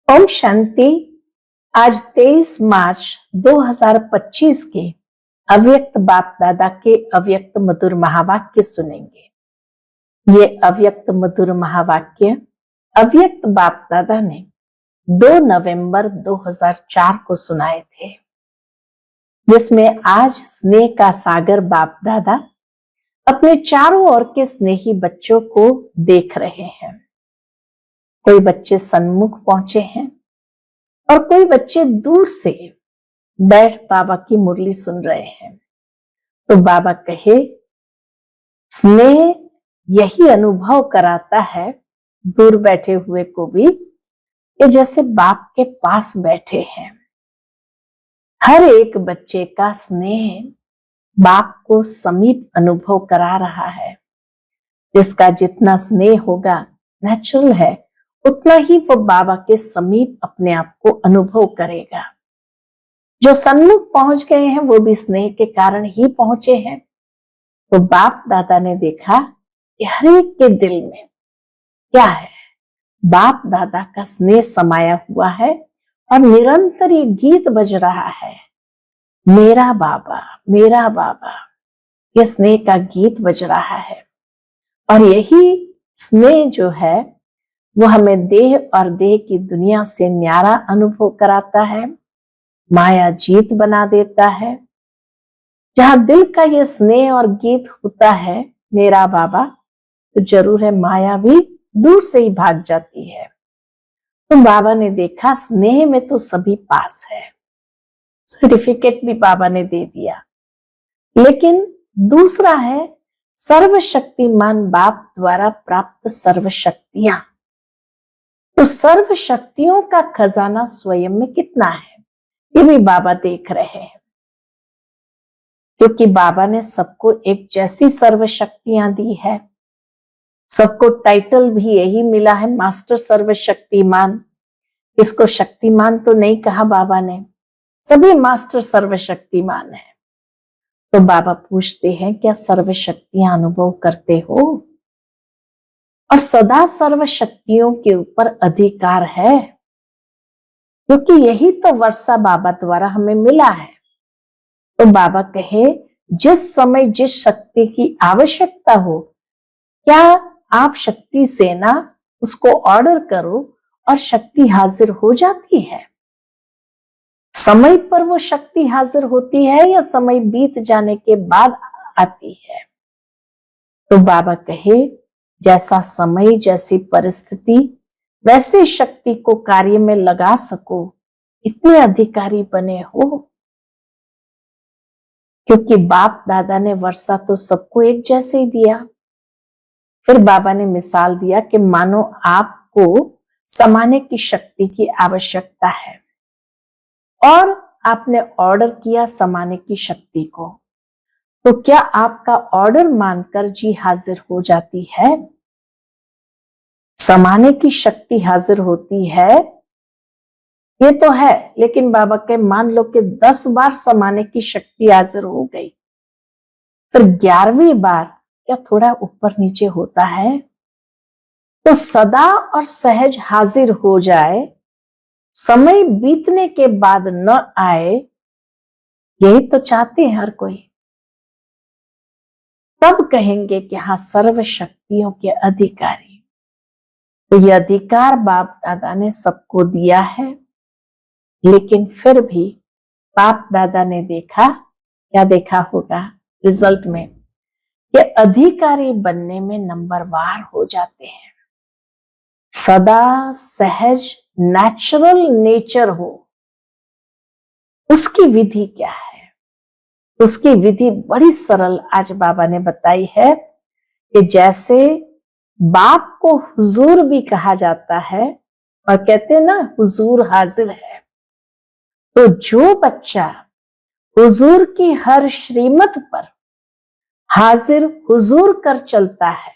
ओम शांति। आज 23 मार्च 2025 के अव्यक्त बाप दादा के अव्यक्त मधुर महावाक्य सुनेंगे। ये अव्यक्त मधुर महावाक्य अव्यक्त बाप दादा ने 2 नवंबर 2004 को सुनाए थे, जिसमें आज स्नेह का सागर बाप दादा अपने चारों ओर के स्नेही बच्चों को देख रहे हैं। कोई बच्चे सन्मुख पहुंचे हैं और कोई बच्चे दूर से बैठ बाबा की मुरली सुन रहे हैं। तो बाबा कहे, स्नेह यही अनुभव कराता है दूर बैठे हुए को भी कि जैसे बाप के पास बैठे हैं। हर एक बच्चे का स्नेह बाप को समीप अनुभव करा रहा है। जिसका जितना स्नेह होगा, नेचुरल है, उतना ही वो बाबा के समीप अपने आप को अनुभव करेगा। जो सन्मुख पहुंच गए हैं वो भी स्नेह के कारण ही पहुंचे हैं। तो बाप दादा ने देखा कि हर एक के दिल में क्या है, बाप दादा का स्नेह समाया हुआ है और निरंतर ये गीत बज रहा है, मेरा बाबा मेरा बाबा। ये स्नेह का गीत बज रहा है और यही स्नेह जो है वो हमें देह और देह की दुनिया से न्यारा अनुभव कराता है, माया जीत बना देता है। जहां दिल का ये स्नेह और गीत होता है, मेरा बाबा, तो जरूर है माया भी दूर से ही भाग जाती है। तो बाबा ने देखा स्नेह में तो सभी पास है, सर्टिफिकेट भी बाबा ने दे दिया। लेकिन दूसरा है सर्वशक्तिमान बाप द्वारा प्राप्त सर्वशक्तियां। तो सर्व शक्तियों का खजाना स्वयं में कितना है, ये भी बाबा देख रहे हैं। क्योंकि बाबा ने सबको एक जैसी सर्व शक्तियां दी है। सबको टाइटल भी यही मिला है, मास्टर सर्वशक्तिमान। इसको शक्तिमान तो नहीं कहा बाबा ने, सभी मास्टर सर्वशक्तिमान है। तो बाबा पूछते हैं, क्या सर्व शक्तियां अनुभव करते हो? और सदा सर्व शक्तियों के ऊपर अधिकार है, क्योंकि यही तो वर्षा बाबा द्वारा हमें मिला है। तो बाबा कहे, जिस समय जिस शक्ति की आवश्यकता हो, क्या आप शक्ति से ना उसको ऑर्डर करो और शक्ति हाजिर हो जाती है। समय पर वो शक्ति हाजिर होती है या समय बीत जाने के बाद आती है। तो बाबा कहे, जैसा समय जैसी परिस्थिति वैसे शक्ति को कार्य में लगा सको, इतने अधिकारी बने हो। क्योंकि बाप दादा ने वर्षा तो सबको एक जैसे ही दिया। फिर बाबा ने मिसाल दिया कि मानो आपको समाने की शक्ति की आवश्यकता है और आपने ऑर्डर किया समाने की शक्ति को, तो क्या आपका ऑर्डर मानकर जी हाजिर हो जाती है? समाने की शक्ति हाजिर होती है, ये तो है, लेकिन बाबा के मान लो कि 10 बार समाने की शक्ति हाजिर हो गई, फिर 11वीं बार क्या थोड़ा ऊपर नीचे होता है? तो सदा और सहज हाजिर हो जाए, समय बीतने के बाद न आए, यही तो चाहते हैं हर कोई। तब कहेंगे कि हाँ, सर्व शक्तियों के अधिकारी। तो ये अधिकार बाप दादा ने सबको दिया है। लेकिन फिर भी बाप दादा ने देखा, क्या देखा होगा रिजल्ट में, कि अधिकारी बनने में नंबरवार हो जाते हैं। सदा सहज नेचुरल नेचर हो, उसकी विधि क्या है? उसकी विधि बड़ी सरल आज बाबा ने बताई है कि जैसे बाप को हुजूर भी कहा जाता है और कहते हैं ना, हुजूर हाजिर है। तो जो बच्चा हुजूर की हर श्रीमत पर हाजिर हुजूर कर चलता है,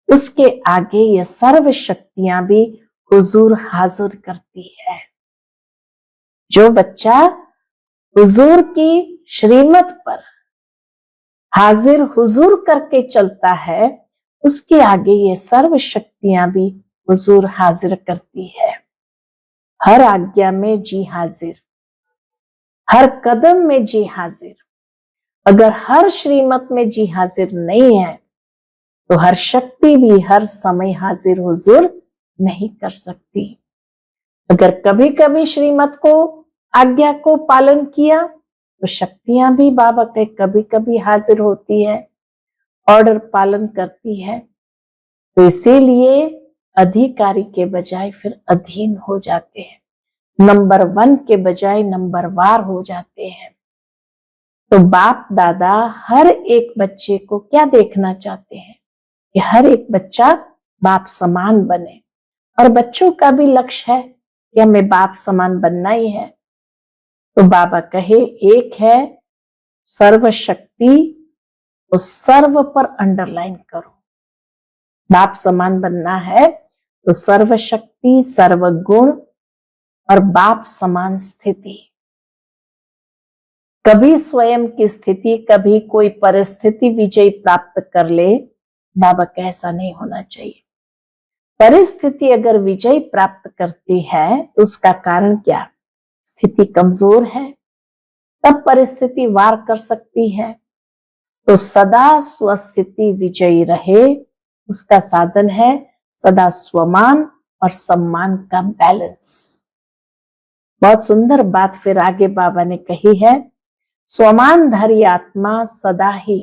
उसके आगे ये सर्व शक्तियां भी हुजूर हाजिर करती है। जो बच्चा हुजूर की श्रीमत पर हाजिर हुजूर करके चलता है, उसके आगे ये सर्व शक्तियां भी हुजूर हाजिर करती है। हर आज्ञा में जी हाजिर, हर कदम में जी हाजिर। अगर हर श्रीमत में जी हाजिर नहीं है तो हर शक्ति भी हर समय हाजिर हुजूर नहीं कर सकती। अगर कभी कभी श्रीमत को, आज्ञा को पालन किया तो शक्तियां भी बाबा के कभी कभी हाजिर होती है, ऑर्डर पालन करती है। तो इसीलिए अधिकारी के बजाय फिर अधीन हो जाते हैं, नंबर 1 के बजाय नंबर वार हो जाते हैं। तो बाप दादा हर एक बच्चे को क्या देखना चाहते हैं कि हर एक बच्चा बाप समान बने, और बच्चों का भी लक्ष्य है कि हमें बाप समान बनना ही है। तो बाबा कहे एक है सर्वशक्ति, तो सर्व पर अंडरलाइन करो। बाप समान बनना है तो सर्वशक्ति, सर्वगुण और बाप समान स्थिति। कभी स्वयं की स्थिति, कभी कोई परिस्थिति विजय प्राप्त कर ले, बाबा का ऐसा नहीं होना चाहिए। परिस्थिति अगर विजय प्राप्त करती है तो उसका कारण क्या? स्थिति कमजोर है, तब परिस्थिति वार कर सकती है। तो सदा स्वस्थिति विजयी रहे, उसका साधन है सदा स्वमान और सम्मान का बैलेंस। बहुत सुंदर बात फिर आगे बाबा ने कही है, स्वमानधारी आत्मा सदा ही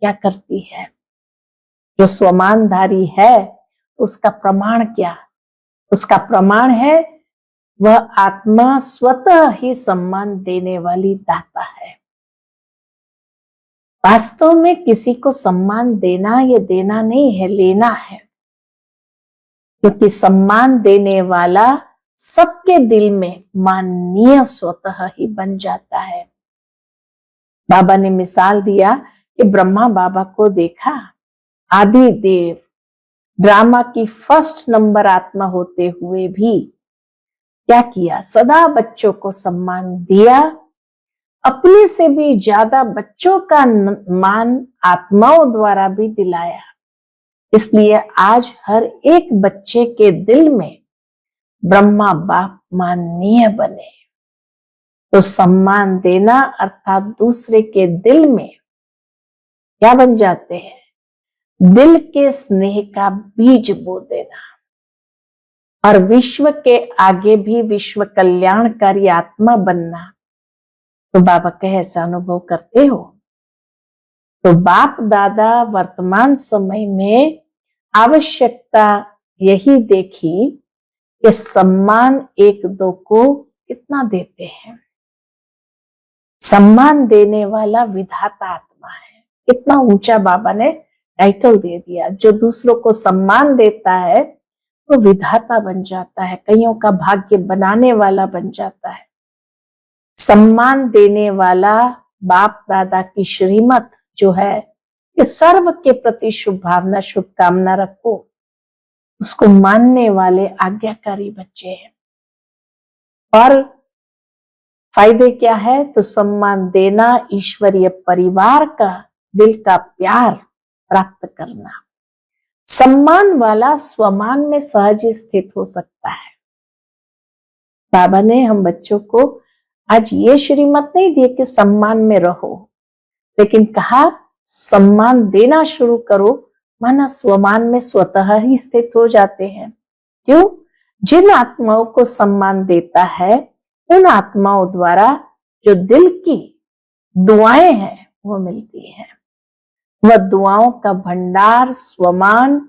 क्या करती है? जो स्वमानधारी है उसका प्रमाण क्या? उसका प्रमाण है वह आत्मा स्वतः ही सम्मान देने वाली दाता है। वास्तव में किसी को सम्मान देना ये देना नहीं है, लेना है, क्योंकि सम्मान देने वाला सबके दिल में माननीय स्वतः ही बन जाता है। बाबा ने मिसाल दिया कि ब्रह्मा बाबा को देखा, आदि देव ड्रामा की फर्स्ट नंबर आत्मा होते हुए भी क्या किया? सदा बच्चों को सम्मान दिया, अपने से भी ज्यादा बच्चों का मान आत्माओं द्वारा भी दिलाया। इसलिए आज हर एक बच्चे के दिल में ब्रह्मा बाप माननीय बने। तो सम्मान देना अर्थात दूसरे के दिल में क्या बन जाते हैं? दिल के स्नेह का बीज बो देना, और विश्व के आगे भी विश्व कल्याणकारी आत्मा बनना। तो बाबा कहे ऐसा अनुभव करते हो? तो बाप दादा वर्तमान समय में आवश्यकता यही देखी कि सम्मान एक दो को कितना देते हैं। सम्मान देने वाला विधाता आत्मा है। कितना ऊंचा बाबा ने टाइटल दे दिया। जो दूसरों को सम्मान देता है वो विधाता बन जाता है, कईयों का भाग्य बनाने वाला बन जाता है। सम्मान देने वाला बाप दादा की श्रीमत जो है कि सर्व के प्रति शुभ भावना, शुभकामना रखो, उसको मानने वाले आज्ञाकारी बच्चे हैं। और फायदे क्या है? तो सम्मान देना, ईश्वरीय परिवार का दिल का प्यार प्राप्त करना। सम्मान वाला स्वमान में सहज स्थित हो सकता है। बाबा ने हम बच्चों को आज ये श्रीमत नहीं दी कि सम्मान में रहो, लेकिन कहा सम्मान देना शुरू करो, माना स्वमान में स्वतः ही स्थित हो जाते हैं। क्यों? जिन आत्माओं को सम्मान देता है उन आत्माओं द्वारा जो दिल की दुआएं हैं वो मिलती हैं। वह दुआओं का भंडार स्वमान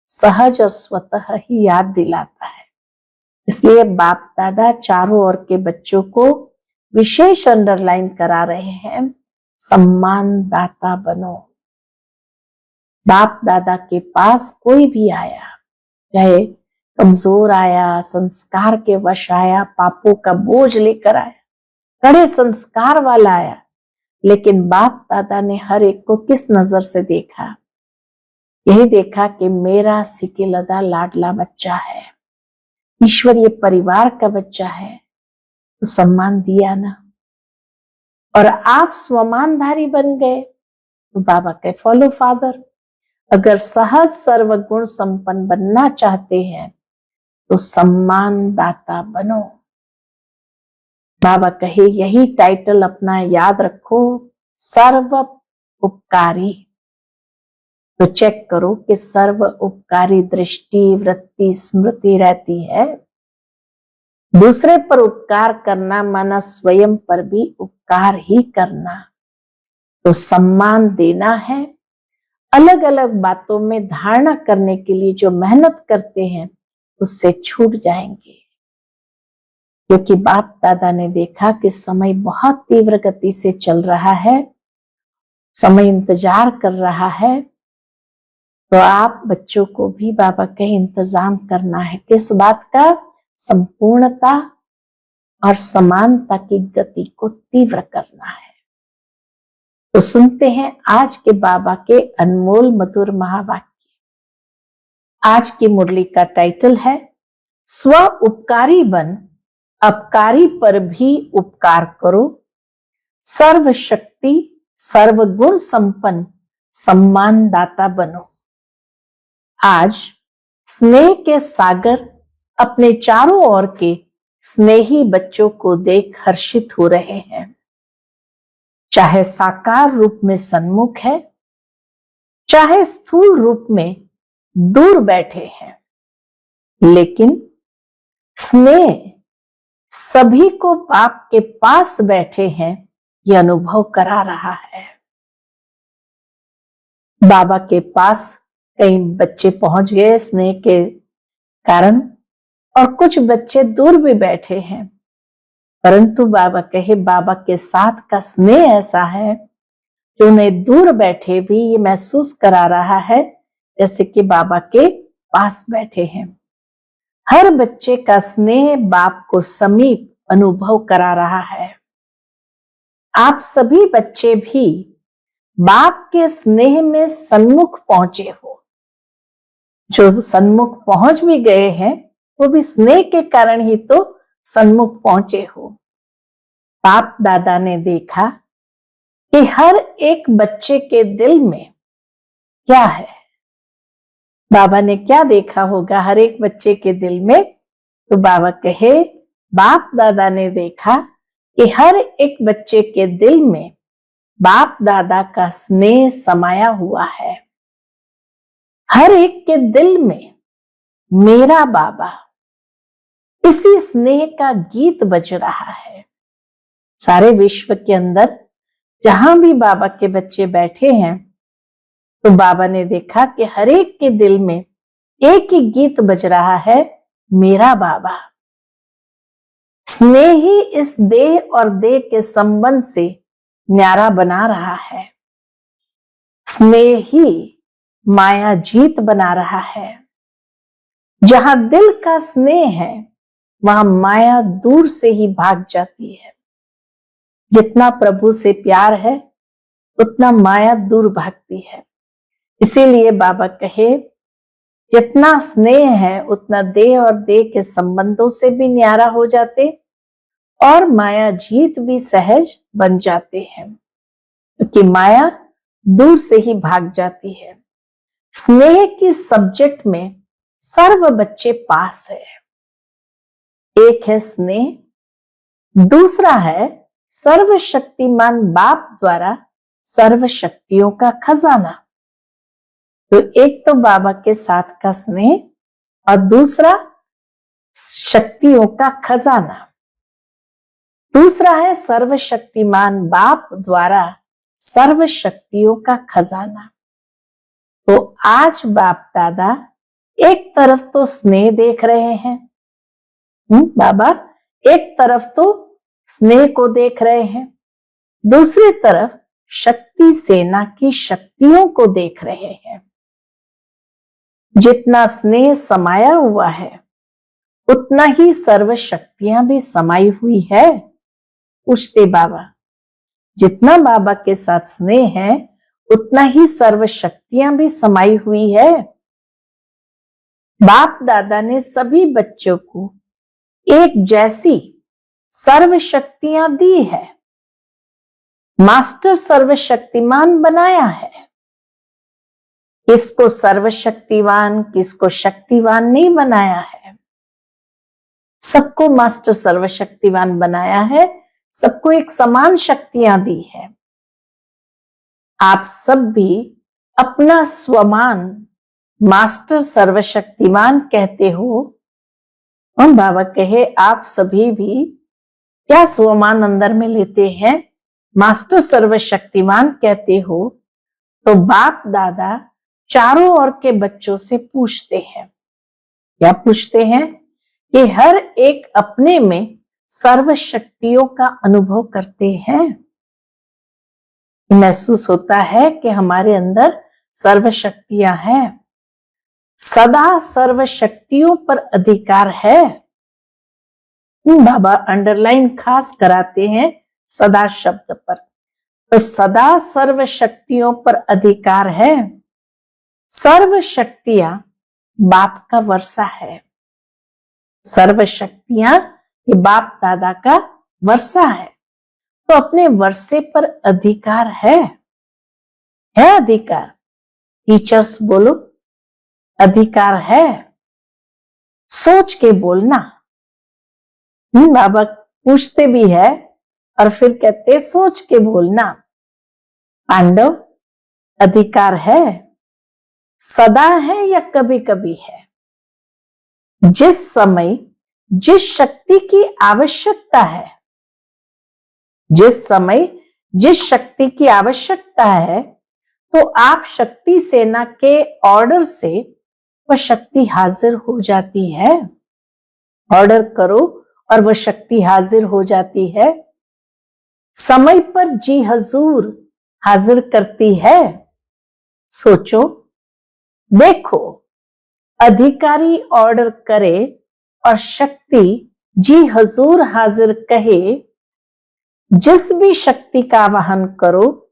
सहज और स्वतः ही याद दिलाता है। इसलिए बाप दादा चारों ओर के बच्चों को विशेष अंडरलाइन करा रहे हैं, सम्मान दाता बनो। बाप दादा के पास कोई भी आया, चाहे कमजोर आया, संस्कार के वश आया, पापों का बोझ लेकर आया, कड़े संस्कार वाला आया, लेकिन बाप दादा ने हर एक को किस नजर से देखा? यही देखा कि मेरा सिकिलदा लाडला बच्चा है, ईश्वरीय परिवार का बच्चा है, तो सम्मान दिया ना। और आप स्वमानधारी बन गए तो बाबा के फॉलो फादर। अगर सहज सर्वगुण संपन्न बनना चाहते हैं तो सम्मान दाता बनो। बाबा कहे यही टाइटल अपना याद रखो, सर्व उपकारी। तो चेक करो कि सर्व उपकारी दृष्टि, वृत्ति, स्मृति रहती है। दूसरे पर उपकार करना माना स्वयं पर भी उपकार ही करना। तो सम्मान देना है। अलग अलग बातों में धारणा करने के लिए जो मेहनत करते हैं उससे छूट जाएंगे, क्योंकि बाप दादा ने देखा कि समय बहुत तीव्र गति से चल रहा है, समय इंतजार कर रहा है। तो आप बच्चों को भी बाबा के इंतजाम करना है। किस बात का? संपूर्णता और समानता की गति को तीव्र करना है। तो सुनते हैं आज के बाबा के अनमोल मधुर महावाक्य। आज की मुरली का टाइटल है स्व उपकारी बन, अपकारी पर भी उपकार करो, सर्वशक्ति सर्वगुण संपन्न सम्मानदाता बनो। आज स्नेह के सागर अपने चारों ओर के स्नेही बच्चों को देख हर्षित हो रहे हैं। चाहे साकार रूप में सन्मुख है, चाहे स्थूल रूप में दूर बैठे हैं, लेकिन स्नेह सभी को बाप के पास बैठे हैं यह अनुभव करा रहा है। बाबा के पास कई बच्चे पहुंच गए स्नेह के कारण, और कुछ बच्चे दूर भी बैठे हैं, परंतु बाबा कहे बाबा के साथ का स्नेह ऐसा है जो उन्हें दूर बैठे भी ये महसूस करा रहा है जैसे कि बाबा के पास बैठे हैं। हर बच्चे का स्नेह बाप को समीप अनुभव करा रहा है। आप सभी बच्चे भी बाप के स्नेह में सन्मुख पहुंचे हो। जो सन्मुख पहुंच भी गए हैं वो भी स्नेह के कारण ही तो सन्मुख पहुंचे हो। बाप दादा ने देखा कि हर एक बच्चे के दिल में क्या है। बाबा ने क्या देखा होगा हर एक बच्चे के दिल में? तो बाबा कहे बाप दादा ने देखा कि हर एक बच्चे के दिल में बाप दादा का स्नेह समाया हुआ है। हर एक के दिल में मेरा बाबा, इसी स्नेह का गीत बज रहा है। सारे विश्व के अंदर जहां भी बाबा के बच्चे बैठे हैं, तो बाबा ने देखा कि हर एक के दिल में एक ही गीत बज रहा है, मेरा बाबा। स्नेह ही इस देह और देह के संबंध से न्यारा बना रहा है। स्नेह ही माया जीत बना रहा है। जहां दिल का स्नेह है वहां माया दूर से ही भाग जाती है। जितना प्रभु से प्यार है उतना माया दूर भागती है। इसीलिए बाबा कहे जितना स्नेह है उतना देह और देह के संबंधों से भी न्यारा हो जाते और माया जीत भी सहज बन जाते हैं, क्योंकि माया दूर से ही भाग जाती है। स्नेह की सब्जेक्ट में सर्व बच्चे पास है। एक है स्नेह, दूसरा है सर्वशक्तिमान बाप द्वारा सर्व शक्तियों का खजाना। तो एक तो बाबा के साथ का स्नेह और दूसरा शक्तियों का खजाना। दूसरा है सर्वशक्तिमान बाप द्वारा सर्व शक्तियों का खजाना। तो आज बाप दादा एक तरफ तो स्नेह देख रहे हैं, बाबा एक तरफ तो स्नेह को देख रहे हैं, दूसरी तरफ शक्ति सेना की शक्तियों को देख रहे हैं। जितना स्नेह समाया हुआ है उतना ही सर्व शक्तियां भी समाई हुई है। पूछते बाबा, जितना बाबा के साथ स्नेह है उतना ही सर्व शक्तियां भी समाई हुई है। बाप दादा ने सभी बच्चों को एक जैसी सर्व शक्तियां दी है। मास्टर सर्वशक्तिमान बनाया है। किसको सर्वशक्तिवान, किसको शक्तिवान नहीं बनाया है। सबको मास्टर सर्वशक्तिवान बनाया है, सबको एक समान शक्तियां दी है। आप सब भी अपना स्वमान मास्टर सर्वशक्तिमान कहते हो। और बाबा कहे आप सभी भी क्या स्वमान अंदर में लेते हैं, मास्टर सर्वशक्तिमान कहते हो। तो बाप दादा चारों ओर के बच्चों से पूछते हैं, क्या पूछते हैं कि हर एक अपने में सर्वशक्तियों का अनुभव करते हैं। महसूस होता है कि हमारे अंदर सर्वशक्तियां हैं, सदा सर्वशक्तियों पर अधिकार है। बाबा अंडरलाइन खास कराते हैं सदा शब्द पर। तो सदा सर्वशक्तियों पर अधिकार है। सर्व शक्तियां बाप का वर्षा है, सर्व शक्तियां ये बाप दादा का वर्षा है। तो अपने वर्षे पर अधिकार है अधिकार। टीचर्स बोलो, अधिकार है। सोच के बोलना। बाबा पूछते भी है और फिर कहते सोच के बोलना। पांडव अधिकार है, सदा है या कभी कभी है। जिस समय जिस शक्ति की आवश्यकता है, जिस समय जिस शक्ति की आवश्यकता है, तो आप शक्ति सेना के ऑर्डर से वह शक्ति हाजिर हो जाती है। ऑर्डर करो और वह शक्ति हाजिर हो जाती है। समय पर जी हजूर हाजिर करती है। सोचो, देखो, अधिकारी ऑर्डर करे और शक्ति जी हजूर हाजिर कहे। जिस भी शक्ति का आवाहन करो,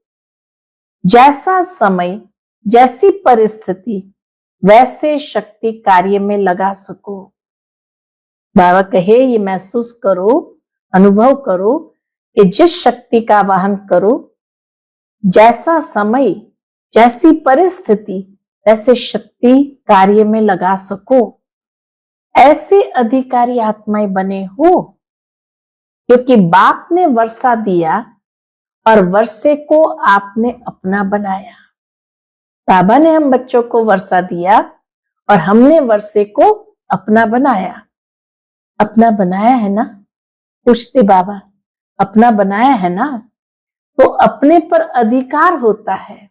जैसा समय जैसी परिस्थिति वैसे शक्ति कार्य में लगा सको। बाबा कहे ये महसूस करो, अनुभव करो कि जिस शक्ति का आवाहन करो, जैसा समय जैसी परिस्थिति वैसे शक्ति कार्य में लगा सको। ऐसे अधिकारी आत्माएं बने हो, क्योंकि बाप ने वर्षा दिया और वर्षे को आपने अपना बनाया। बाबा ने हम बच्चों को वर्षा दिया और हमने वर्षे को अपना बनाया। अपना बनाया है ना? पूछते बाबा, अपना बनाया है ना? तो अपने पर अधिकार होता है।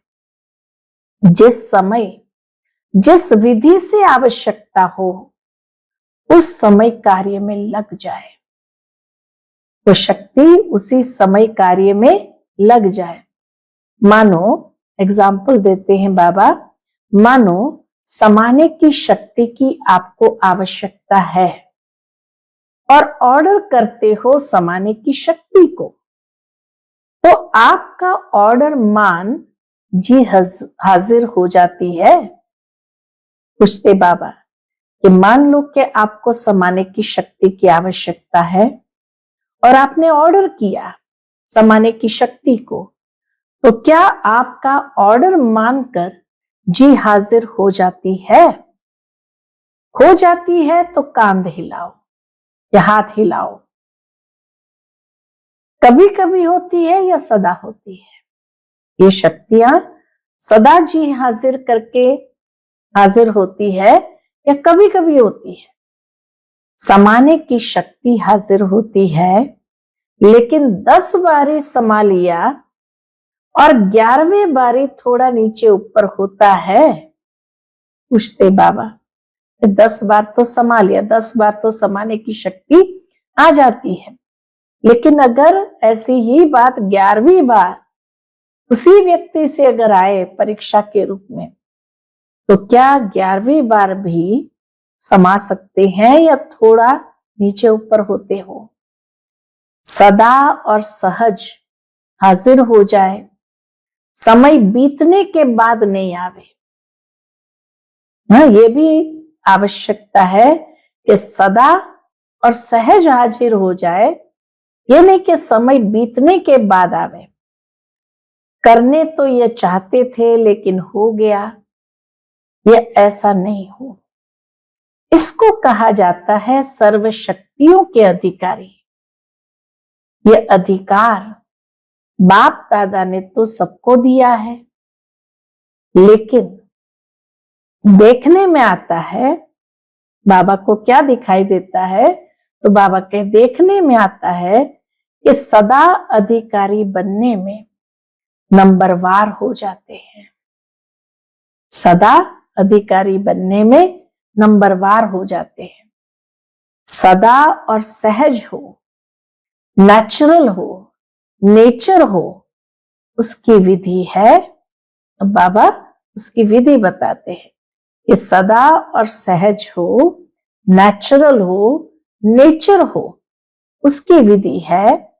जिस समय जिस विधि से आवश्यकता हो उस समय कार्य में लग जाए, तो शक्ति उसी समय कार्य में लग जाए। मानो एग्जाम्पल देते हैं बाबा, मानो समाने की शक्ति की आपको आवश्यकता है और ऑर्डर करते हो समाने की शक्ति को, तो आपका ऑर्डर मान जी हाजिर हो जाती है। पूछते बाबा कि मान लो कि आपको समाने की शक्ति की आवश्यकता है और आपने ऑर्डर किया समाने की शक्ति को, तो क्या आपका ऑर्डर मानकर जी हाजिर हो जाती है? हो जाती है तो कांध हिलाओ या हाथ हिलाओ। कभी कभी होती है या सदा होती है? ये शक्तियां सदा जी हाजिर करके हाजिर होती है या कभी कभी होती है? समाने की शक्ति हाजिर होती है, लेकिन 10 बारी समा लिया और 11वें बारी थोड़ा नीचे ऊपर होता है। पूछते बाबा, 10 बार तो समा लिया, 10 बार तो समाने की शक्ति आ जाती है, लेकिन अगर ऐसी ही बात 11वीं बार उसी व्यक्ति से अगर आए परीक्षा के रूप में, तो क्या 11वीं बार भी समा सकते हैं या थोड़ा नीचे ऊपर होते हो? सदा और सहज हाजिर हो जाए, समय बीतने के बाद नहीं आवे। ये भी आवश्यकता है कि सदा और सहज हाजिर हो जाए, ये नहीं कि समय बीतने के बाद आवे। करने तो ये चाहते थे लेकिन हो गया, ये ऐसा नहीं हो। इसको कहा जाता है सर्व शक्तियों के अधिकारी। ये अधिकार बाप दादा ने तो सबको दिया है, लेकिन देखने में आता है, बाबा को क्या दिखाई देता है, तो बाबा के देखने में आता है कि सदा अधिकारी बनने में नंबरवार हो जाते हैं। सदा अधिकारी बनने में नंबरवार हो जाते हैं। सदा और सहज हो, नेचुरल हो, नेचर हो, उसकी विधि है। अब बाबा उसकी विधि बताते हैं कि सदा और सहज हो, नेचुरल हो, नेचर हो, उसकी विधि है।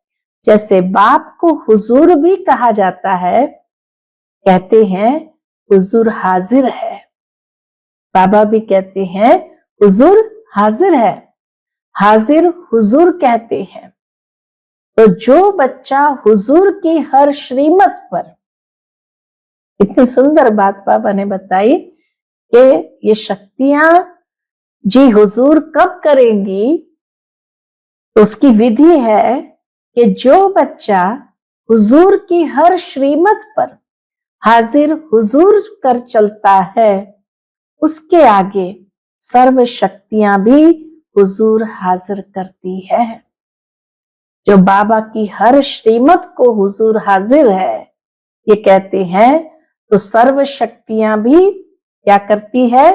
जैसे बाप को हुजूर भी कहा जाता है, कहते हैं हुजूर हाजिर है। बाबा भी कहते हैं हुजूर हाजिर है, हाजिर हुजूर कहते हैं। तो जो बच्चा हुजूर की हर श्रीमत पर, इतनी सुंदर बात बाबा ने बताई कि ये शक्तियां जी हुजूर कब करेंगी, तो उसकी विधि है कि जो बच्चा हुजूर की हर श्रीमत पर हाजिर हुजूर कर चलता है, उसके आगे सर्व शक्तियां भी हुजूर हाजिर करती है। जो बाबा की हर श्रीमत को हुजूर हाजिर है, ये कहते हैं, तो सर्व शक्तियां भी क्या करती है,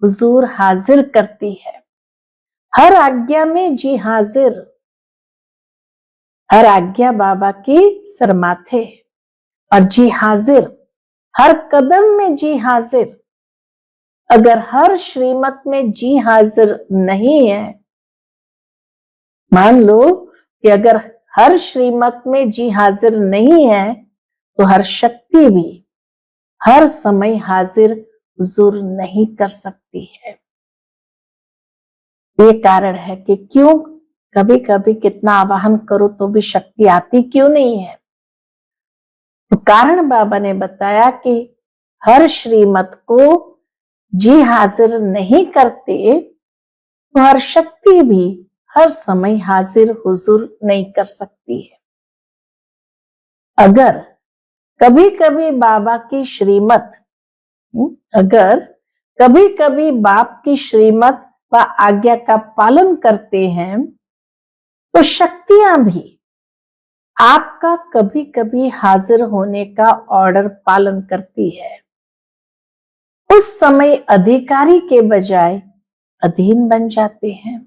हुजूर हाजिर करती है। हर आज्ञा में जी हाजिर, हर आज्ञा बाबा की सरमाथे, और जी हाजिर हर कदम में जी हाजिर। अगर हर श्रीमत में जी हाजिर नहीं है, मान लो कि अगर हर श्रीमत में जी हाजिर नहीं है, तो हर शक्ति भी हर समय हाजिर हुजूर नहीं कर सकती है। ये कारण है कि क्यों कभी कभी कितना आवाहन करो तो भी शक्ति आती क्यों नहीं है। तो कारण बाबा ने बताया कि हर श्रीमत को जी हाजिर नहीं करते, तो हर शक्ति भी हर समय हाजिर हुजूर नहीं कर सकती है। अगर कभी कभी बाबा की श्रीमत, अगर कभी कभी बाप की श्रीमत व आज्ञा का पालन करते हैं, तो शक्तियां भी आपका कभी कभी हाजिर होने का ऑर्डर पालन करती है। उस समय अधिकारी के बजाय अधीन बन जाते हैं।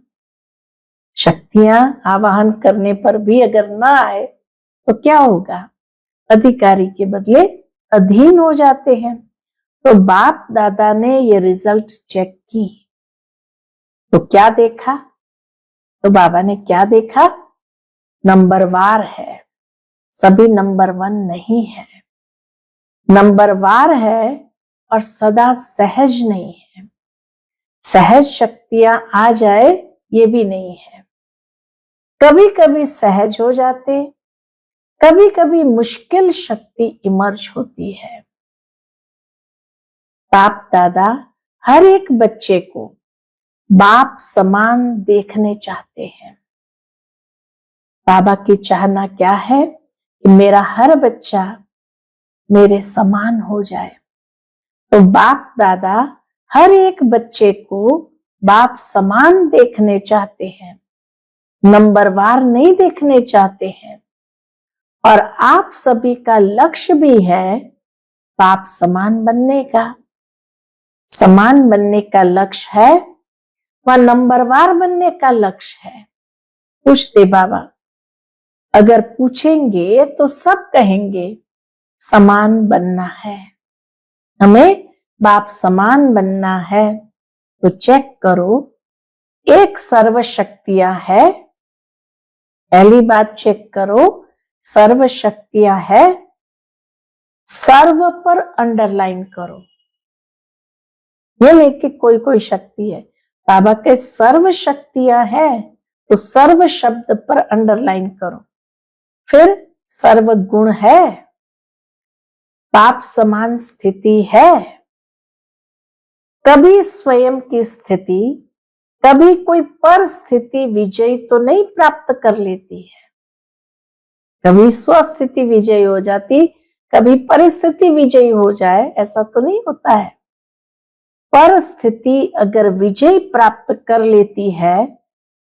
शक्तियां आवाहन करने पर भी अगर ना आए तो क्या होगा, अधिकारी के बदले अधीन हो जाते हैं। तो बाप दादा ने ये रिजल्ट चेक की, तो क्या देखा, तो बाबा ने क्या देखा, नंबरवार है, सभी नंबर 1 नहीं है। नंबरवार है और सदा सहज नहीं है। सहज शक्तियां आ जाए ये भी नहीं है। कभी कभी सहज हो जाते, कभी कभी मुश्किल शक्ति इमर्ज होती है। बाप दादा हर एक बच्चे को बाप समान देखने चाहते हैं। बाबा की चाहना क्या है कि मेरा हर बच्चा मेरे समान हो जाए। तो बाप दादा हर एक बच्चे को बाप समान देखने चाहते हैं, नंबरवार नहीं देखने चाहते हैं। और आप सभी का लक्ष्य भी है बाप समान बनने का। समान बनने का लक्ष्य है व नंबरवार बनने का लक्ष्य है। पूछते बाबा, अगर पूछेंगे तो सब कहेंगे समान बनना है, हमें बाप समान बनना है। तो चेक करो, एक सर्व शक्तियां है, पहली बात चेक करो, सर्व शक्तियां है, सर्व पर अंडरलाइन करो। ये नहीं कि कोई कोई शक्ति है, बाबा के सर्व शक्तियां है, तो सर्व शब्द पर अंडरलाइन करो। फिर सर्व गुण है, बाप समान स्थिति है। कभी स्वयं की स्थिति कभी कोई परिस्थिति विजय तो नहीं प्राप्त कर लेती है, कभी स्वस्थिति विजयी हो जाती, कभी परिस्थिति विजयी हो जाए, ऐसा तो नहीं होता है। परिस्थिति अगर विजय प्राप्त कर लेती है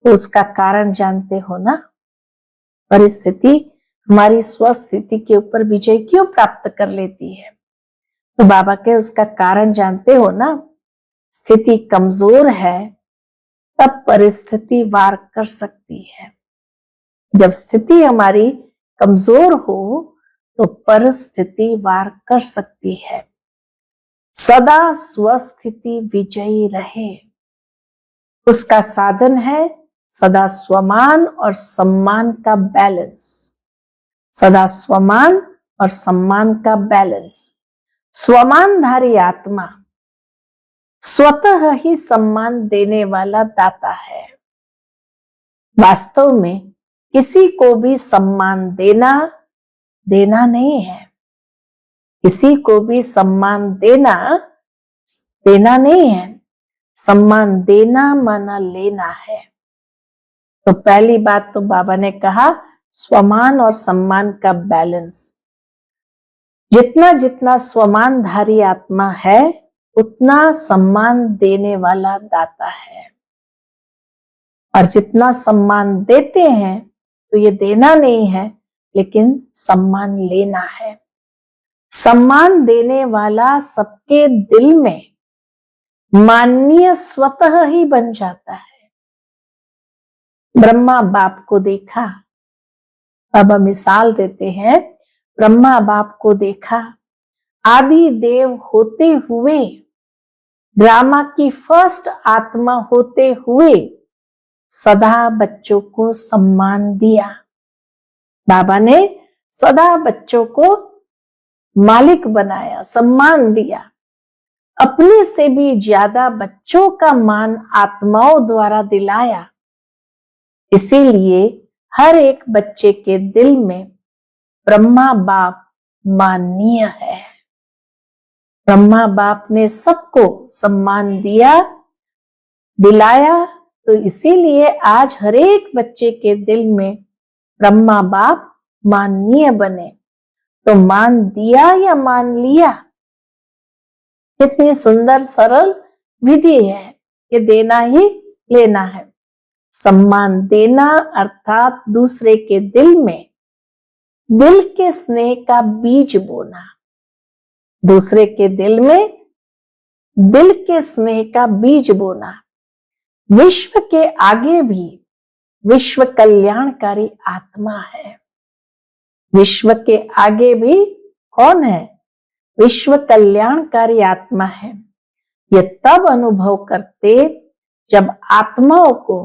तो उसका कारण जानते हो ना। परिस्थिति हमारी स्वस्थिति के ऊपर विजय क्यों प्राप्त कर लेती है? तो बाबा के उसका कारण जानते हो ना। स्थिति कमजोर है तब परिस्थिति वार कर सकती है। जब स्थिति हमारी कमजोर हो तो परिस्थिति वार कर सकती है। सदा स्वस्थिति विजयी रहे, उसका साधन है सदा स्वमान और सम्मान का बैलेंस। सदा स्वमान और सम्मान का बैलेंस। स्वमानधारी आत्मा स्वतः ही सम्मान देने वाला दाता है। वास्तव में किसी को भी सम्मान देना नहीं है। किसी को भी सम्मान देना नहीं है। सम्मान देना माना लेना है। तो पहली बात तो बाबा ने कहा स्वमान और सम्मान का बैलेंस। जितना जितना स्वमानधारी आत्मा है उतना सम्मान देने वाला दाता है, और जितना सम्मान देते हैं तो ये देना नहीं है लेकिन सम्मान लेना है। सम्मान देने वाला सबके दिल में माननीय स्वतः ही बन जाता है। ब्रह्मा बाप को देखा, बाबा मिसाल देते हैं, ब्रह्मा बाप को देखा, आदि देव होते हुए, ड्रामा की फर्स्ट आत्मा होते हुए सदा बच्चों को सम्मान दिया। बाबा ने सदा बच्चों को मालिक बनाया, सम्मान दिया। अपने से भी ज्यादा बच्चों का मान आत्माओं द्वारा दिलाया। इसीलिए हर एक बच्चे के दिल में ब्रह्मा बाप माननीय है। ब्रह्मा बाप ने सबको सम्मान दिलाया, तो इसीलिए आज हर एक बच्चे के दिल में ब्रह्मा बाप माननीय बने। तो मान दिया या मान लिया? कितनी सुंदर सरल विधि है कि देना ही लेना है। सम्मान देना अर्थात दूसरे के दिल में दिल के स्नेह का बीज बोना। दूसरे के दिल में दिल के स्नेह का बीज बोना। विश्व के आगे भी विश्व कल्याणकारी आत्मा है। विश्व के आगे भी कौन है? विश्व कल्याणकारी आत्मा है। ये तब अनुभव करते जब आत्माओं को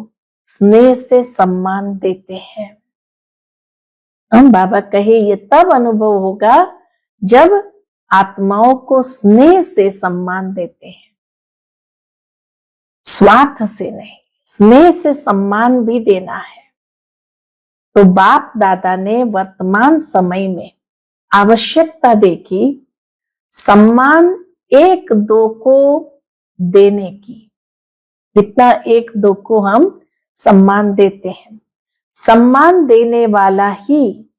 स्नेह से सम्मान देते हैं। हम बाबा कहे ये तब अनुभव होगा जब आत्माओं को स्नेह से सम्मान देते हैं, स्वार्थ से नहीं, स्नेह से सम्मान भी देना है। तो बाप दादा ने वर्तमान समय में आवश्यकता देखी सम्मान एक दो को देने की। जितना एक दो को हम सम्मान देते हैं, सम्मान देने वाला ही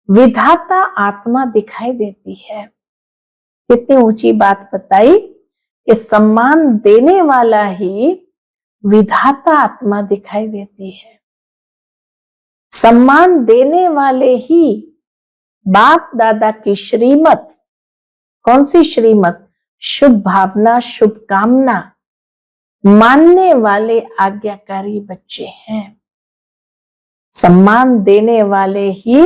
विधाता आत्मा दिखाई देती है। कितनी ऊंची बात बताई कि सम्मान देने वाला ही विधाता आत्मा दिखाई देती है। सम्मान देने वाले ही बाप दादा की श्रीमत, कौन सी श्रीमत? शुभ भावना, शुभ कामना मानने वाले आज्ञाकारी बच्चे हैं। सम्मान देने वाले ही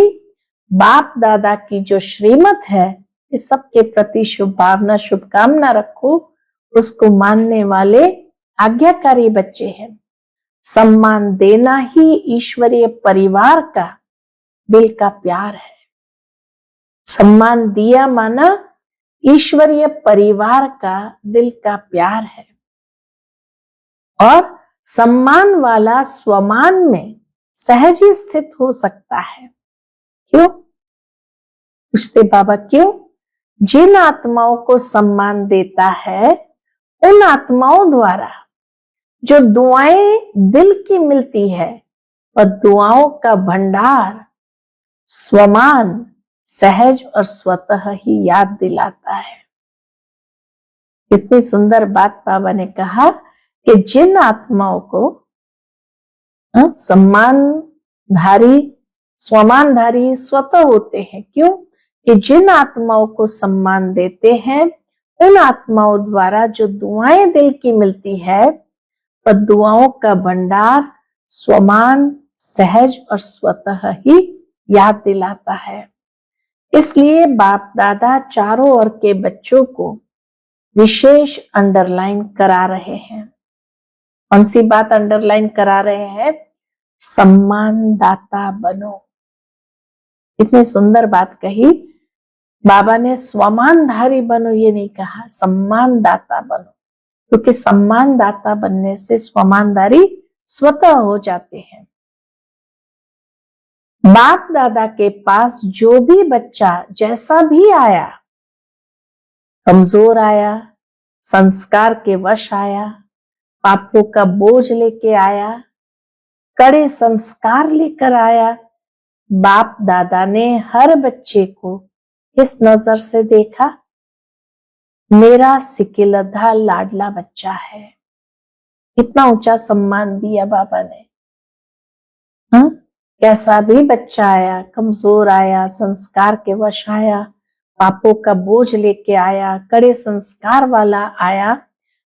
बाप दादा की जो श्रीमत है कि सबके प्रति शुभ भावना, शुभ कामना रखो, उसको मानने वाले आज्ञाकारी बच्चे हैं। सम्मान देना ही ईश्वरीय परिवार का दिल का प्यार है। सम्मान दिया माना ईश्वरीय परिवार का दिल का प्यार है। और सम्मान वाला स्वमान में सहज ही स्थित हो सकता है। क्यों? पूछते बाबा क्यों? जिन आत्माओं को सम्मान देता है उन आत्माओं द्वारा जो दुआएं दिल की मिलती है वह दुआओं का भंडार स्वमान, सहज और स्वतः ही याद दिलाता है। कितनी सुंदर बात बाबा ने कहा कि जिन आत्माओं को सम्मानधारी, स्वमानधारी स्वतः होते हैं। क्यों? कि जिन आत्माओं को सम्मान देते हैं उन आत्माओं द्वारा जो दुआएं दिल की मिलती है वह दुआओं का भंडार स्वमान, सहज और स्वतः ही याद दिलाता है। इसलिए बाप दादा चारों ओर के बच्चों को विशेष अंडरलाइन करा रहे हैं। कौन सी बात अंडरलाइन करा रहे हैं? सम्मानदाता बनो। इतनी सुंदर बात कही बाबा ने। स्वमानधारी बनो ये नहीं कहा, सम्मानदाता बनो, क्योंकि सम्मानदाता बनने से स्वमानधारी स्वतः हो जाते हैं। बाप दादा के पास जो भी बच्चा जैसा भी आया, कमजोर आया, संस्कार के वश आया, पापों का बोझ लेके आया, कड़े संस्कार लेकर आया, बाप दादा ने हर बच्चे को किस नजर से देखा? मेरा सिकिलधा लाडला बच्चा है। कितना ऊंचा सम्मान दिया बाबा ने। कैसा भी बच्चा आया, कमजोर आया, संस्कार के वश आया, पापों का बोझ लेके आया, कड़े संस्कार वाला आया,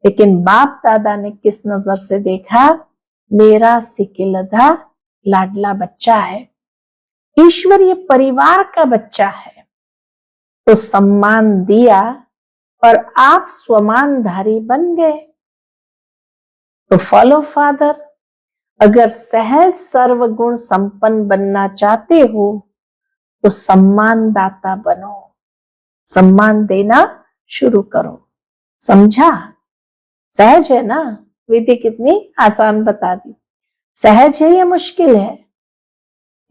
लेकिन बाप दादा ने किस नजर से देखा? मेरा सिकिलधा लाडला बच्चा है, ईश्वरीय परिवार का बच्चा है। तो सम्मान दिया और आप स्वमानधारी बन गए। तो फॉलो फादर, अगर सहज सर्वगुण संपन्न बनना चाहते हो तो सम्मानदाता बनो, सम्मान देना शुरू करो। समझा? सहज है ना? विधि कितनी आसान बता दी। सहज है या मुश्किल है?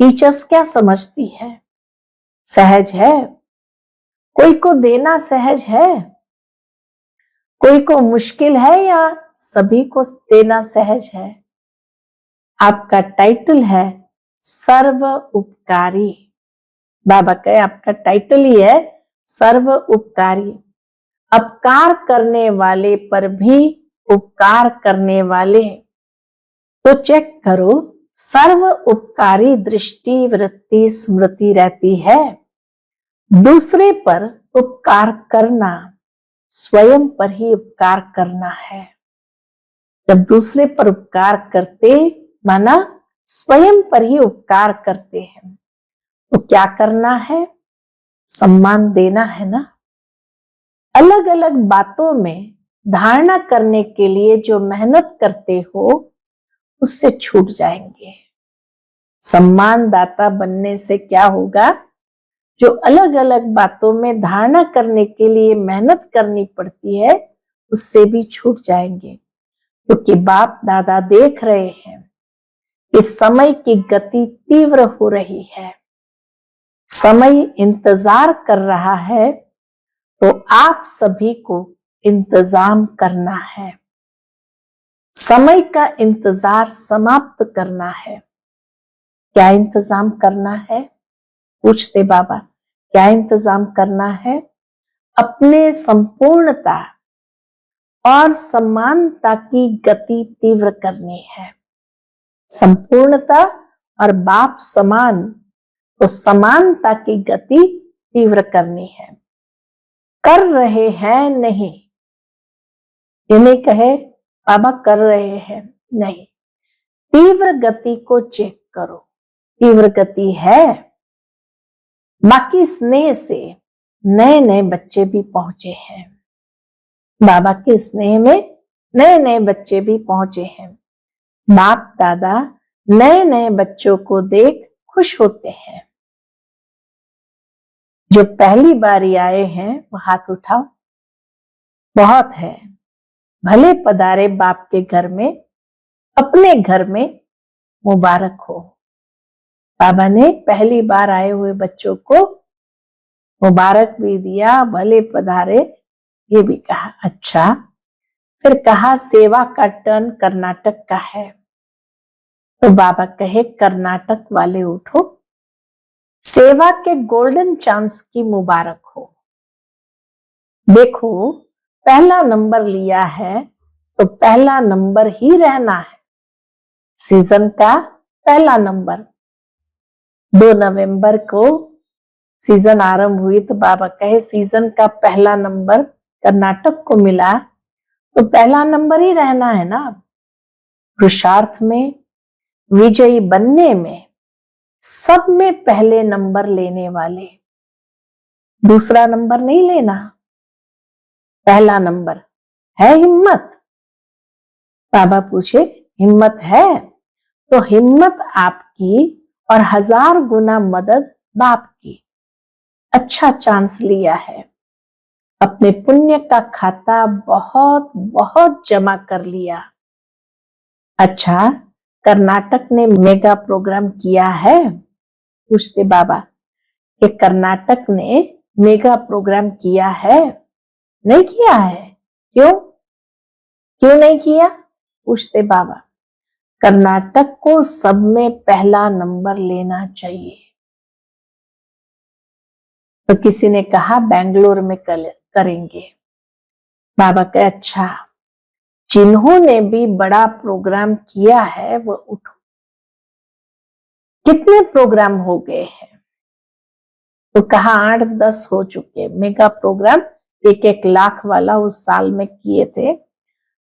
टीचर्स क्या समझती है? सहज है। कोई को देना सहज है, कोई को मुश्किल है, या सभी को देना सहज है? आपका टाइटल है सर्व उपकारी। बाबा कहे आपका टाइटल ही है सर्व उपकारी। अपकार करने वाले पर भी उपकार करने वाले। तो चेक करो, सर्व उपकारी दृष्टि, वृत्ति, स्मृति रहती है। दूसरे पर उपकार करना स्वयं पर ही उपकार करना है। जब दूसरे पर उपकार करते माना स्वयं पर ही उपकार करते हैं, तो क्या करना है? सम्मान देना है ना। अलग अलग बातों में धारणा करने के लिए जो मेहनत करते हो उससे छूट जाएंगे। सम्मानदाता बनने से क्या होगा? जो अलग अलग बातों में धारणा करने के लिए मेहनत करनी पड़ती है उससे भी छूट जाएंगे, क्योंकि बाप दादा देख रहे हैं कि समय की गति तीव्र हो रही है, समय इंतजार कर रहा है, तो आप सभी को इंतजाम करना है। समय का इंतजार समाप्त करना है। क्या इंतजाम करना है? पूछते बाबा, क्या इंतजाम करना है? अपने संपूर्णता और समानता की गति तीव्र करनी है। संपूर्णता और बाप समान, तो समानता की गति तीव्र करनी है। कर रहे हैं नहीं, ये नहीं कहे बाबा कर रहे हैं, नहीं, तीव्र गति को चेक करो। तीव्र गति है। बाकी स्नेह से नए नए बच्चे भी पहुंचे हैं। बाबा के स्नेह में नए नए बच्चे भी पहुंचे हैं। बाप दादा नए नए बच्चों को देख खुश होते हैं। जो पहली बार आए हैं वो हाथ उठाओ। बहुत है। भले पधारे बाप के घर में, अपने घर में मुबारक हो। बाबा ने पहली बार आए हुए बच्चों को मुबारक भी दिया, भले पधारे ये भी कहा। अच्छा, फिर कहा सेवा का टर्न कर्नाटक का है। तो बाबा कहे कर्नाटक वाले उठो, सेवा के गोल्डन चांस की मुबारक हो। देखो पहला नंबर लिया है तो पहला नंबर ही रहना है। सीजन का पहला नंबर 2 नवंबर को सीजन आरंभ हुई, तो बाबा कहे सीजन का पहला नंबर कर्नाटक को मिला तो पहला नंबर ही रहना है ना। पुरुषार्थ में, विजयी बनने में, सब में पहले नंबर लेने वाले, दूसरा नंबर नहीं लेना, पहला नंबर है हिम्मत। बाबा पूछे हिम्मत है? तो हिम्मत आपकी और 1000 गुना मदद बाप की। अच्छा चांस लिया है, अपने पुण्य का खाता बहुत बहुत जमा कर लिया। अच्छा, कर्नाटक ने मेगा प्रोग्राम किया है? पूछते बाबा कि कर्नाटक ने मेगा प्रोग्राम किया है? नहीं किया है। क्यों क्यों नहीं किया? पूछते बाबा। कर्नाटक को सब में पहला नंबर लेना चाहिए। तो किसी ने कहा बेंगलोर में करेंगे। बाबा कहे अच्छा, जिन्होंने भी बड़ा प्रोग्राम किया है वो उठो। कितने प्रोग्राम हो गए हैं? तो कहा 8-10 हो चुके मेगा प्रोग्राम, 1-1 लाख वाला उस साल में किए थे।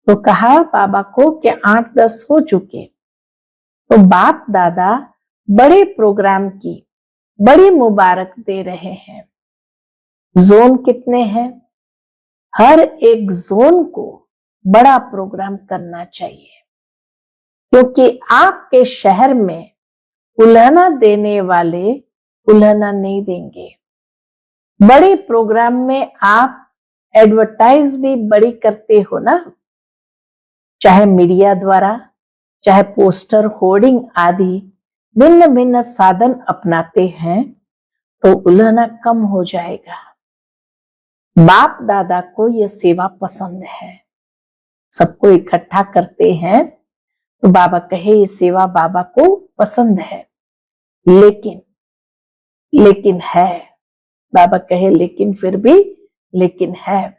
तो कहा बाबा को कि 8-10 हो चुके। तो बाप दादा बड़े प्रोग्राम की बड़ी मुबारक दे रहे हैं। जोन कितने हैं? हर एक जोन को बड़ा प्रोग्राम करना चाहिए, क्योंकि आपके शहर में उल्हना देने वाले उल्हना नहीं देंगे। बड़े प्रोग्राम में आप एडवर्टाइज भी बड़ी करते हो ना, चाहे मीडिया द्वारा, चाहे पोस्टर, होर्डिंग आदि भिन्न भिन्न साधन अपनाते हैं, तो उल्हना कम हो जाएगा। बाप दादा को यह सेवा पसंद है, सबको इकट्ठा करते हैं। तो बाबा कहे ये सेवा बाबा को पसंद है, लेकिन है। बाबा कहे लेकिन फिर भी लेकिन है।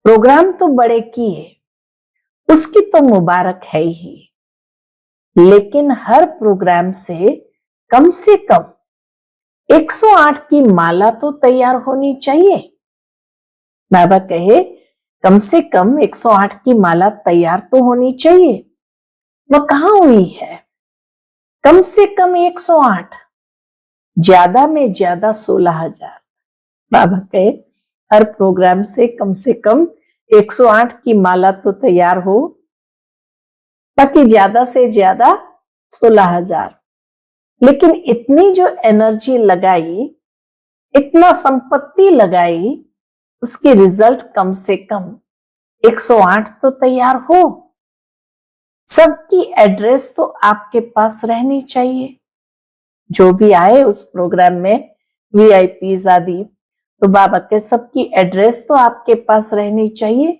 प्रोग्राम तो बड़े किए, उसकी तो मुबारक है ही, लेकिन हर प्रोग्राम से कम 108 की माला तो तैयार होनी चाहिए। बाबा कहे कम से कम 108 की माला तैयार तो होनी चाहिए। वह कहां हुई है? कम से कम 108, ज्यादा में ज्यादा 16,000। बाबा कहे हर प्रोग्राम से कम 108 की माला तो तैयार हो, बाकी ज्यादा से ज्यादा 16,000। लेकिन इतनी जो एनर्जी लगाई, इतना संपत्ति लगाई, उसकी रिजल्ट कम से कम 108 तो तैयार हो। सबकी एड्रेस तो आपके पास रहनी चाहिए। जो भी आए उस प्रोग्राम में, वीआईपीज आदि, तो बाबा के सबकी एड्रेस तो आपके पास रहनी चाहिए।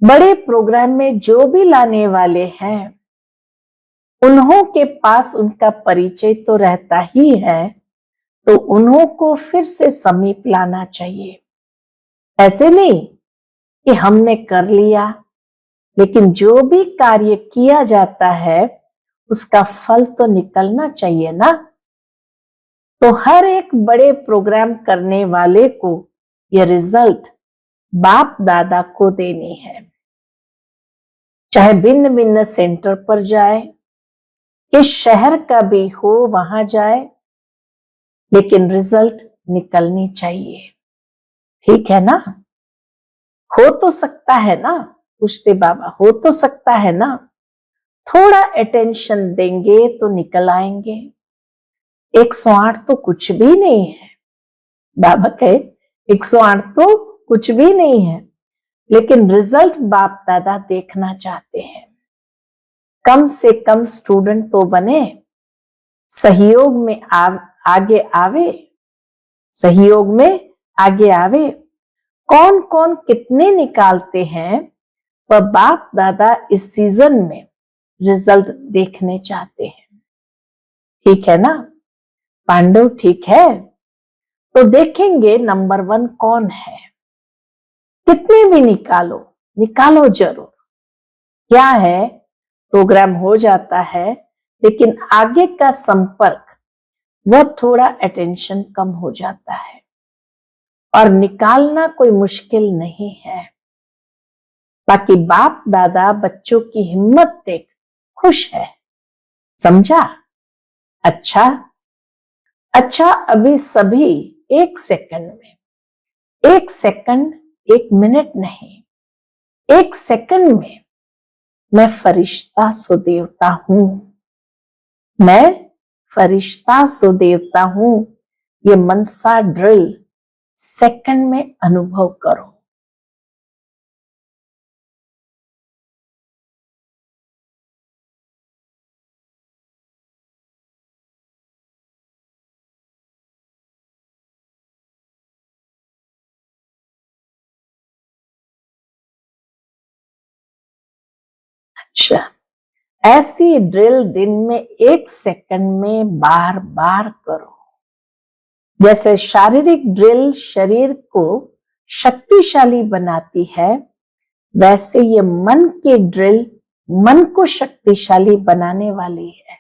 बड़े प्रोग्राम में जो भी लाने वाले हैं, उन्हों के पास उनका परिचय तो रहता ही है, तो उन्हों को फिर से समीप लाना चाहिए। ऐसे नहीं कि हमने कर लिया, लेकिन जो भी कार्य किया जाता है उसका फल तो निकलना चाहिए ना। तो हर एक बड़े प्रोग्राम करने वाले को यह रिजल्ट बाप दादा को देनी है, चाहे भिन्न भिन्न सेंटर पर जाए, किस शहर का भी हो वहां जाए, लेकिन रिजल्ट निकलनी चाहिए। ठीक है ना? हो तो सकता है ना? पूछते बाबा, हो तो सकता है ना? थोड़ा अटेंशन देंगे तो निकल आएंगे। 108 तो कुछ भी नहीं है। बाबा कहे 108 तो कुछ भी नहीं है, लेकिन रिजल्ट बाप दादा देखना चाहते हैं। कम से कम स्टूडेंट तो बने, सहयोग में आगे आवे, सहयोग में आगे आवे। कौन कौन कितने निकालते हैं, वह बाप दादा इस सीजन में रिजल्ट देखने चाहते हैं। ठीक है ना पांडव, ठीक है? तो देखेंगे नंबर 1 कौन है। कितने भी निकालो जरूर। क्या है, प्रोग्राम हो जाता है लेकिन आगे का संपर्क वह थोड़ा अटेंशन कम हो जाता है, और निकालना कोई मुश्किल नहीं है। बाकी बाप दादा बच्चों की हिम्मत देख खुश है, समझा? अच्छा अभी सभी 1 सेकंड में, 1 सेकंड 1 मिनट नहीं, 1 सेकंड में मैं फरिश्ता सो देवता हूं, मैं फरिश्ता सो देवता हूं। ये मनसा ड्रिल सेकंड में अनुभव करो। अच्छा, ऐसी ड्रिल दिन में 1 सेकंड में बार बार करो। जैसे शारीरिक ड्रिल शरीर को शक्तिशाली बनाती है, वैसे ये मन की ड्रिल मन को शक्तिशाली बनाने वाली है।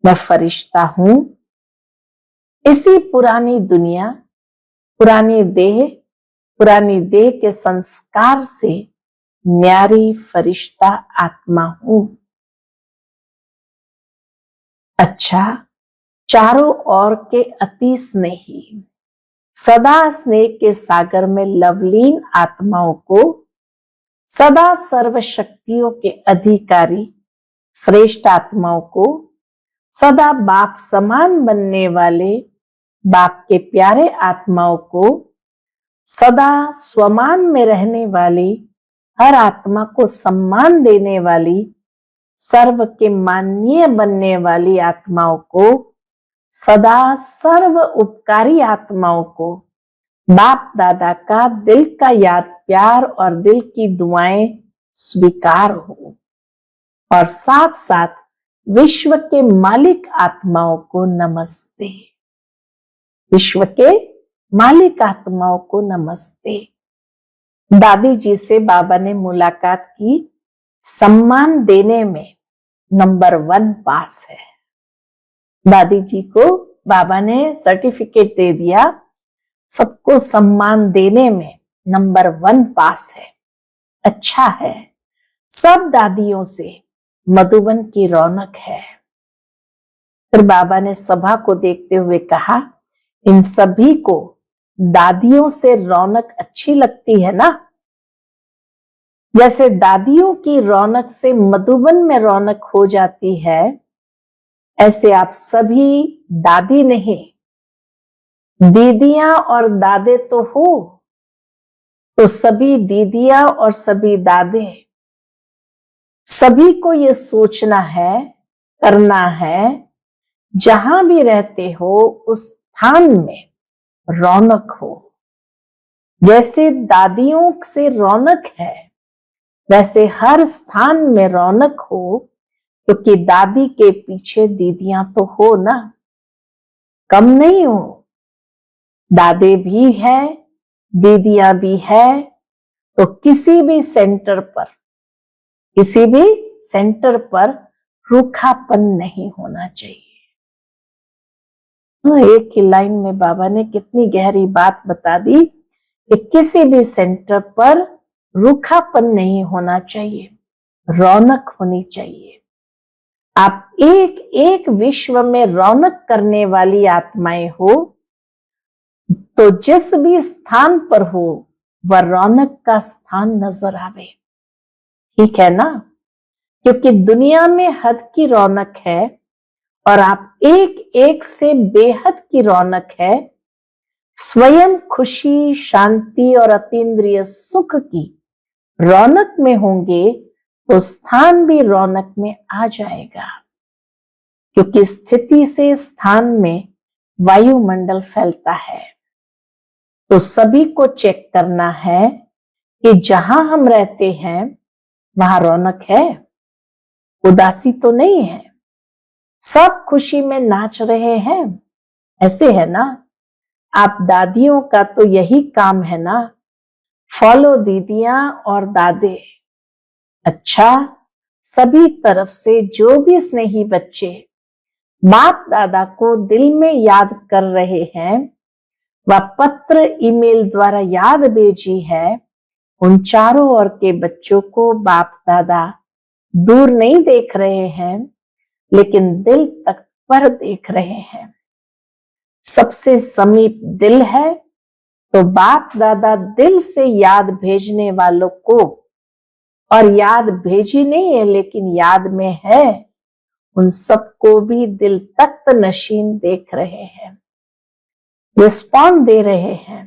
मैं फरिश्ता हूं, इसी पुरानी दुनिया, पुरानी देह के संस्कार से न्यारी फरिश्ता आत्मा हूं। अच्छा, चारों ओर के अति स्नेही, सदा स्नेह के सागर में लवलीन आत्माओं को, सदा सर्व शक्तियों के अधिकारी श्रेष्ठ आत्माओं को, सदा बाप समान बनने वाले बाप के प्यारे आत्माओं को, सदा स्वमान में रहने वाली हर आत्मा को सम्मान देने वाली सर्व के माननीय बनने वाली आत्माओं को, सदा सर्व उपकारी आत्माओं को बाप दादा का दिल का याद प्यार और दिल की दुआएं स्वीकार हो, और साथ साथ विश्व के मालिक आत्माओं को नमस्ते। विश्व के मालिक आत्माओं को नमस्ते। दादी जी से बाबा ने मुलाकात की, सम्मान देने में नंबर 1 पास है। दादी जी को बाबा ने सर्टिफिकेट दे दिया, सबको सम्मान देने में नंबर 1 पास है। अच्छा है, सब दादियों से मधुबन की रौनक है। फिर बाबा ने सभा को देखते हुए कहा, इन सभी को दादियों से रौनक अच्छी लगती है ना? जैसे दादियों की रौनक से मधुबन में रौनक हो जाती है, ऐसे आप सभी दादी नहीं, दीदियां और दादे तो हो, तो सभी दीदियां और सभी दादे, सभी को ये सोचना है, करना है, जहां भी रहते हो उस स्थान में रौनक हो। जैसे दादियों से रौनक है, वैसे हर स्थान में रौनक हो, क्योंकि दादी के पीछे दीदियां तो हो ना, कम नहीं हो। दादे भी है, दीदियां भी है, तो किसी भी सेंटर पर रूखापन नहीं होना चाहिए। एक ही लाइन में बाबा ने कितनी गहरी बात बता दी कि किसी भी सेंटर पर रूखापन नहीं होना चाहिए, रौनक होनी चाहिए। आप एक एक विश्व में रौनक करने वाली आत्माएं हो, तो जिस भी स्थान पर हो वह रौनक का स्थान नजर आवे। ठीक है ना? क्योंकि दुनिया में हद की रौनक है और आप एक एक से बेहद की रौनक है। स्वयं खुशी, शांति और अतीन्द्रिय सुख की रौनक में होंगे तो स्थान भी रौनक में आ जाएगा, क्योंकि स्थिति से स्थान में वायुमंडल फैलता है। तो सभी को चेक करना है कि जहां हम रहते हैं वहां रौनक है, उदासी तो नहीं है, सब खुशी में नाच रहे हैं, ऐसे है ना। आप दादियों का तो यही काम है ना, फॉलो दीदियां और दादे। अच्छा, सभी तरफ से जो भी स्नेही बच्चे बाप दादा को दिल में याद कर रहे हैं व पत्र ईमेल द्वारा याद भेजी है, उन चारों ओर के बच्चों को बाप दादा दूर नहीं देख रहे हैं, लेकिन दिल तक पर देख रहे हैं। सबसे समीप दिल है, तो बाप दादा दिल से याद भेजने वालों को, और याद भेजी नहीं है लेकिन याद में है, उन सबको भी दिल तख्त नशीन देख रहे हैं, रिस्पॉन्ड दे रहे हैं।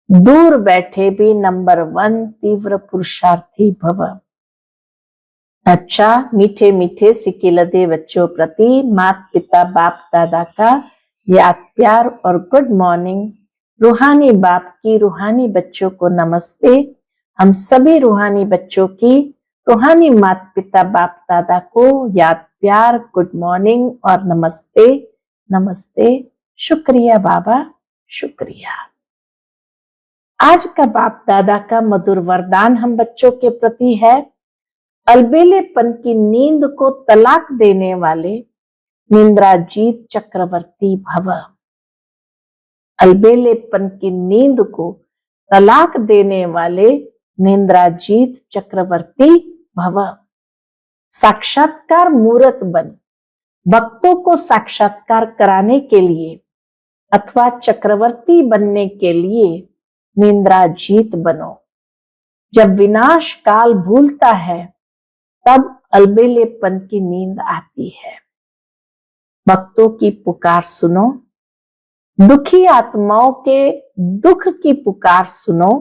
दूर बैठे भी नंबर 1 तीव्र पुरुषार्थी भव। अच्छा, मीठे मीठे सिकिलदे बच्चों प्रति माता पिता बाप दादा का याद प्यार और गुड मॉर्निंग। रूहानी बाप की रूहानी बच्चों को नमस्ते। हम सभी रूहानी बच्चों की रूहानी माता पिता बाप दादा को याद प्यार, गुड मॉर्निंग और नमस्ते। नमस्ते, शुक्रिया बाबा, शुक्रिया। आज का बाप दादा का मधुर वरदान हम बच्चों के प्रति है, अलबेलेपन की नींद को तलाक देने वाले निंद्राजीत चक्रवर्ती भव। अलबेलेपन की नींद को तलाक देने वाले निंद्राजीत चक्रवर्ती भव। साक्षात्कार मूर्त बन भक्तों को साक्षात्कार कराने के लिए अथवा चक्रवर्ती बनने के लिए निंद्राजीत बनो। जब विनाश काल भूलता है तब अलबेलेपन की नींद आती है। भक्तों की पुकार सुनो, दुखी आत्माओं के दुख की पुकार सुनो,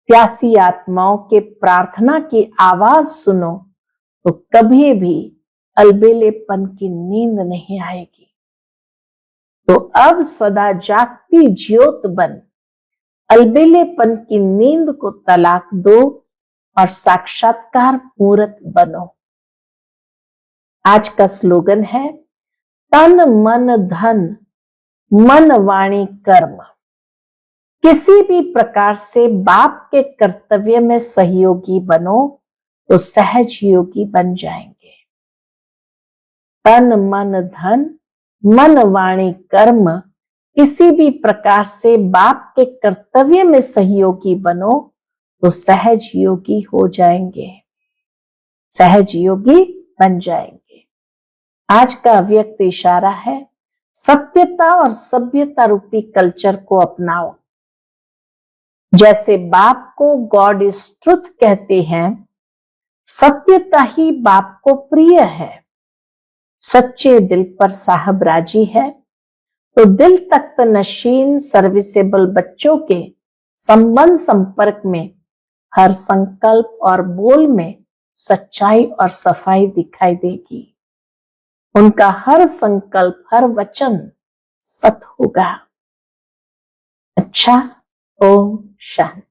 प्यासी आत्माओं के प्रार्थना की आवाज सुनो, तो कभी भी अलबेलेपन की नींद नहीं आएगी। तो अब सदा जागती ज्योत बन अलबेलेपन की नींद को तलाक दो और साक्षात्कार मूर्त बनो। आज का स्लोगन है, तन मन धन मन वाणी कर्म। किसी भी प्रकार से बाप के कर्तव्य में सहयोगी बनो तो सहज योगी बन जाएंगे। तन मन धन मन वाणी कर्म, किसी भी प्रकार से बाप के कर्तव्य में सहयोगी बनो तो सहज योगी हो जाएंगे, सहज योगी बन जाएंगे। आज का अव्यक्त इशारा है, सत्यता और सभ्यता रूपी कल्चर को अपनाओ। जैसे बाप को गॉड इज ट्रुथ कहते हैं, सत्यता ही बाप को प्रिय है। सच्चे दिल पर साहब राजी है, तो दिल तख्त नशीन सर्विसेबल बच्चों के संबंध संपर्क में हर संकल्प और बोल में सच्चाई और सफाई दिखाई देगी। उनका हर संकल्प हर वचन सत होगा। अच्छा, ओम शांति।